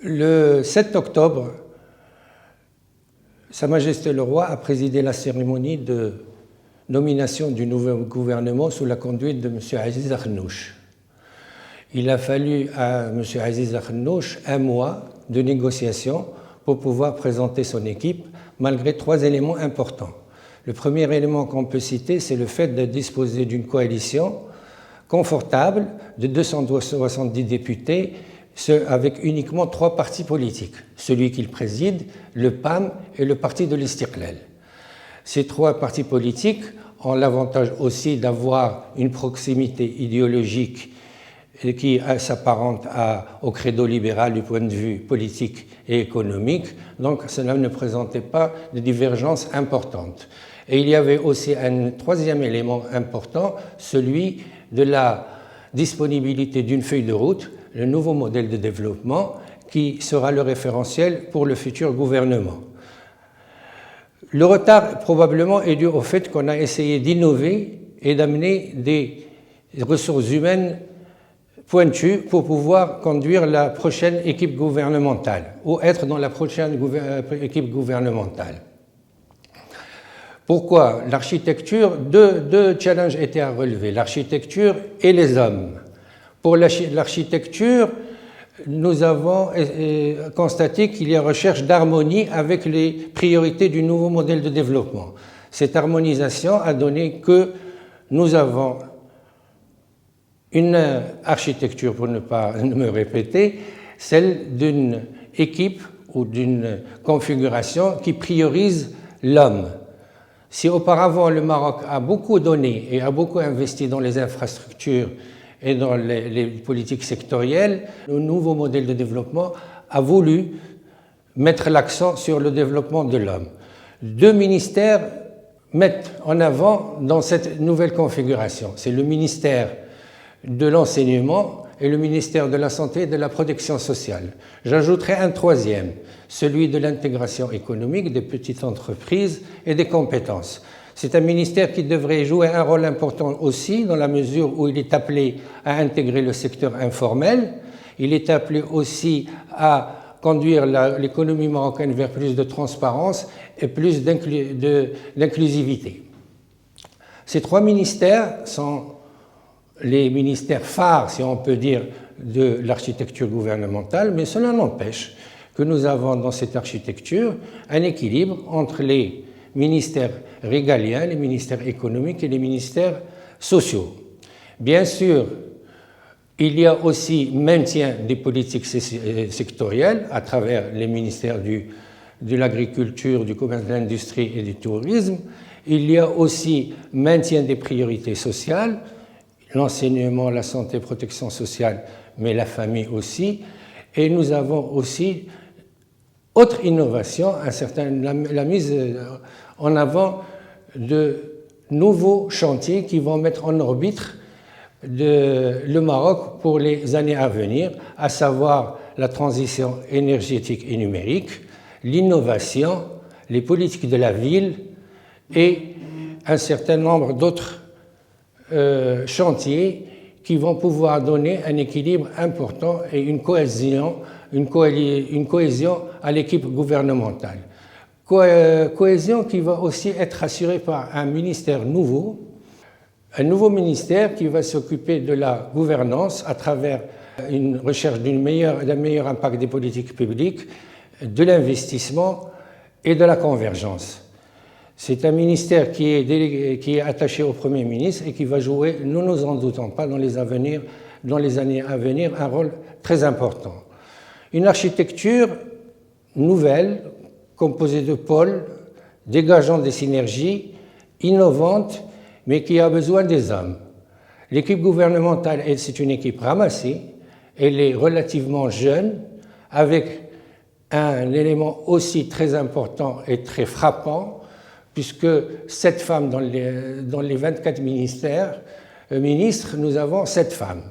Le 7 octobre, Sa Majesté le Roi a présidé la cérémonie de nomination du nouveau gouvernement sous la conduite de M. Aziz Akhnouch. Il a fallu à M. Aziz Akhnouch un mois de négociation pour pouvoir présenter son équipe, malgré 3 éléments importants. Le premier élément qu'on peut citer, c'est le fait de disposer d'une coalition confortable de 270 députés, avec uniquement 3 partis politiques, celui qu'il préside, le PAM et le Parti de l'Istiqlal. Ces 3 partis politiques ont l'avantage aussi d'avoir une proximité idéologique qui s'apparente au credo libéral du point de vue politique et économique, donc cela ne présentait pas de divergences importantes. Et il y avait aussi un 3e élément important, celui de la disponibilité d'une feuille de route, le nouveau modèle de développement qui sera le référentiel pour le futur gouvernement. Le retard probablement est dû au fait qu'on a essayé d'innover et d'amener des ressources humaines pointues pour pouvoir conduire la prochaine équipe gouvernementale ou être dans la prochaine équipe gouvernementale. Pourquoi? L'architecture, deux challenges étaient à relever, l'architecture et les hommes. Pour l'architecture, nous avons constaté qu'il y a recherche d'harmonie avec les priorités du nouveau modèle de développement. Cette harmonisation a donné que nous avons une architecture, pour ne pas me répéter, celle d'une équipe ou d'une configuration qui priorise l'homme. Si auparavant le Maroc a beaucoup donné et a beaucoup investi dans les infrastructures et dans les politiques sectorielles, le nouveau modèle de développement a voulu mettre l'accent sur le développement de l'homme. 2 ministères mettent en avant dans cette nouvelle configuration. C'est le ministère de l'enseignement et le ministère de la Santé et de la Protection sociale. J'ajouterai un 3e, celui de l'intégration économique, des petites entreprises et des compétences. C'est un ministère qui devrait jouer un rôle important aussi dans la mesure où il est appelé à intégrer le secteur informel. Il est appelé aussi à conduire l'économie marocaine vers plus de transparence et plus d'inclusivité. Ces 3 ministères sont les ministères phares, si on peut dire, de l'architecture gouvernementale, mais cela n'empêche que nous avons dans cette architecture un équilibre entre les ministères régaliens, les ministères économiques et les ministères sociaux. Bien sûr, il y a aussi maintien des politiques sectorielles à travers les ministères de l'agriculture, du commerce, de l'industrie et du tourisme. Il y a aussi maintien des priorités sociales, l'enseignement, la santé, la protection sociale, mais la famille aussi. Et nous avons aussi autre innovation, la mise en avant de nouveaux chantiers qui vont mettre en orbite le Maroc pour les années à venir, à savoir la transition énergétique et numérique, l'innovation, les politiques de la ville et un certain nombre d'autres chantiers qui vont pouvoir donner un équilibre important et une cohésion à l'équipe gouvernementale. Cohésion qui va aussi être assurée par un ministère nouveau, un nouveau ministère qui va s'occuper de la gouvernance à travers une recherche d'un meilleur impact des politiques publiques, de l'investissement et de la convergence. C'est un ministère qui est attaché au Premier ministre et qui va jouer, nous ne nous en doutons pas, dans les années à venir, un rôle très important. Une architecture nouvelle, composée de pôles, dégageant des synergies, innovantes, mais qui a besoin des hommes. L'équipe gouvernementale, c'est une équipe ramassée, elle est relativement jeune, avec un élément aussi très important et très frappant, puisque 7 femmes dans les 24 ministres, nous avons 7 femmes.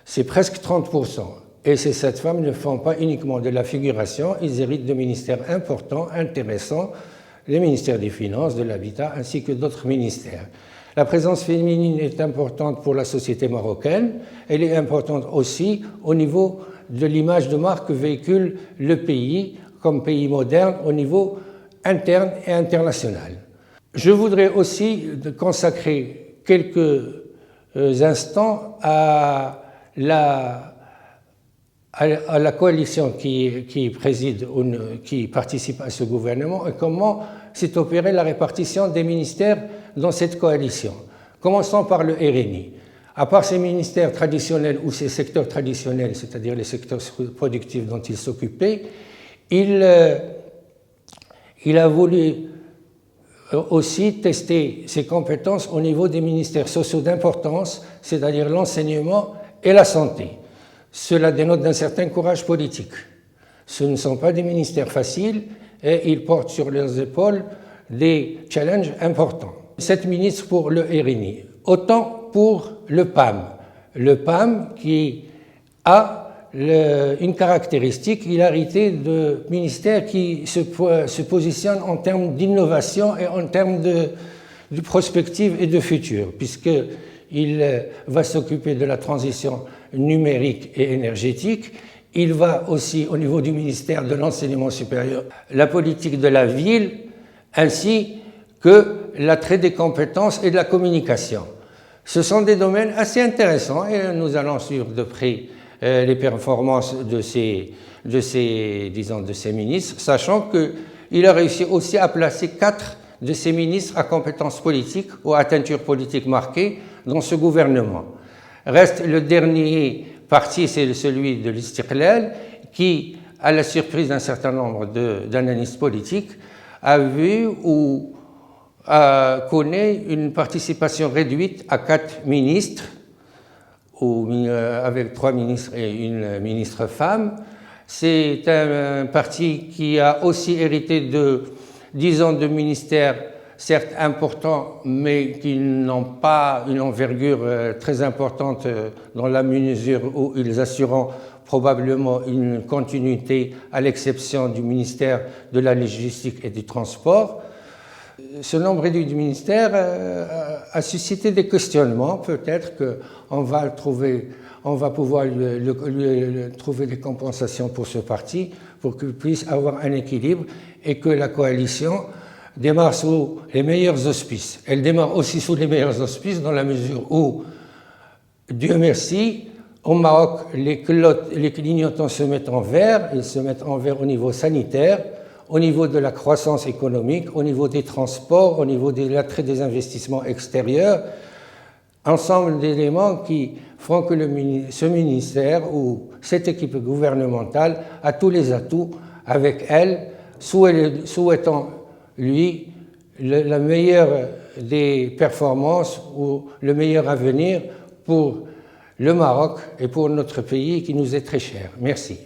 C'est presque 30%. Et ces 7 femmes ne font pas uniquement de la figuration, ils héritent de ministères importants, intéressants, les ministères des Finances, de l'Habitat, ainsi que d'autres ministères. La présence féminine est importante pour la société marocaine, elle est importante aussi au niveau de l'image de marque que véhicule le pays comme pays moderne au niveau interne et international. Je voudrais aussi consacrer quelques instants à la coalition qui participe à ce gouvernement et comment s'est opérée la répartition des ministères dans cette coalition. Commençons par le RNI. À part ces ministères traditionnels ou ces secteurs traditionnels, c'est-à-dire les secteurs productifs dont il s'occupait, il a voulu aussi tester ses compétences au niveau des ministères sociaux d'importance, c'est-à-dire l'enseignement et la santé. Cela dénote d'un certain courage politique. Ce ne sont pas des ministères faciles et ils portent sur leurs épaules des challenges importants. 7 ministres pour le RNI, autant pour le PAM. Le PAM qui a une caractéristique, il a hérité de ministères qui se positionnent en termes d'innovation et en termes de prospective et de futur, puisqu'il va s'occuper de la transition numérique et énergétique. Il va aussi, au niveau du ministère de l'enseignement supérieur, la politique de la ville, ainsi que l'attrait des compétences et de la communication. Ce sont des domaines assez intéressants et nous allons suivre de près les performances de ces ministres, sachant qu'il a réussi aussi à placer 4 de ces ministres à compétences politiques ou à teinture politique marquée dans ce gouvernement. Reste le dernier parti, c'est celui de l'Istiqlal, qui, à la surprise d'un certain nombre d'analystes politiques, a vu ou connaît une participation réduite à 4 ministres, avec 3 ministres et une ministre femme. C'est un parti qui a aussi hérité de 10 ans de ministères, certes importants, mais qui n'ont pas une envergure très importante dans la mesure où ils assurent probablement une continuité à l'exception du ministère de la Logistique et du Transport. Ce nombre réduit du ministère a suscité des questionnements. Peut-être qu'on va pouvoir lui trouver des compensations pour ce parti, pour qu'il puisse avoir un équilibre et que la coalition démarre sous les meilleurs auspices. Elle démarre aussi sous les meilleurs auspices dans la mesure où, Dieu merci, au Maroc, les clignotants se mettent en vert. Ils se mettent en vert au niveau sanitaire, au niveau de la croissance économique, au niveau des transports, au niveau de l'attrait des investissements extérieurs, ensemble d'éléments qui font que ce ministère ou cette équipe gouvernementale a tous les atouts avec elle, souhaitant, lui, la meilleure des performances ou le meilleur avenir pour le Maroc et pour notre pays qui nous est très cher. Merci.